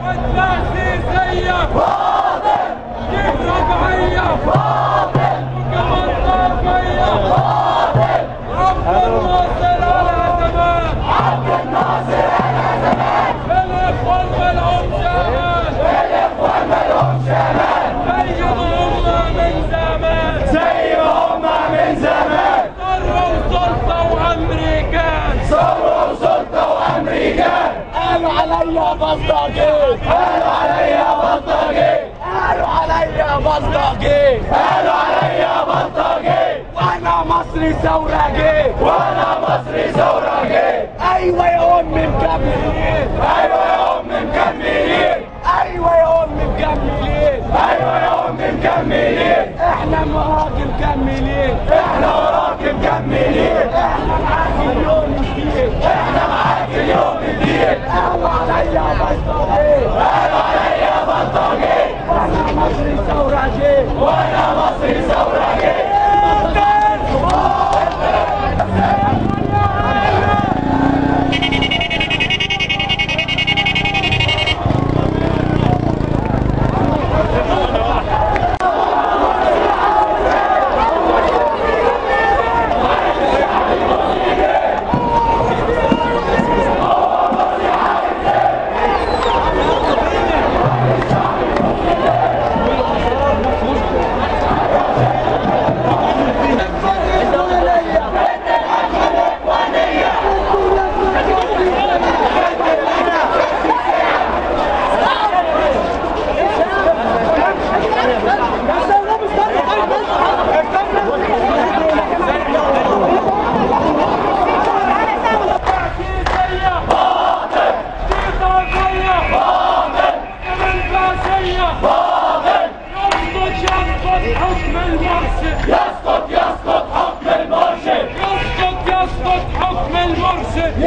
والتأسيسية كيف ربعية وكمان طائفية عبد الناصر على زمان بالإخوان ملهم شمال زي ما هم من زمان ثروة وسلطة وأمريكان قالوا عليا بلطجي قالوا عليا بلطجي وانا مصري ثورجي ايوه يا امي مكملين احنا وراك مكملين احنا معاك اليوم الدين قالوا عليا بلطجي وانا مصري ثورجي يسقط حكم المرشد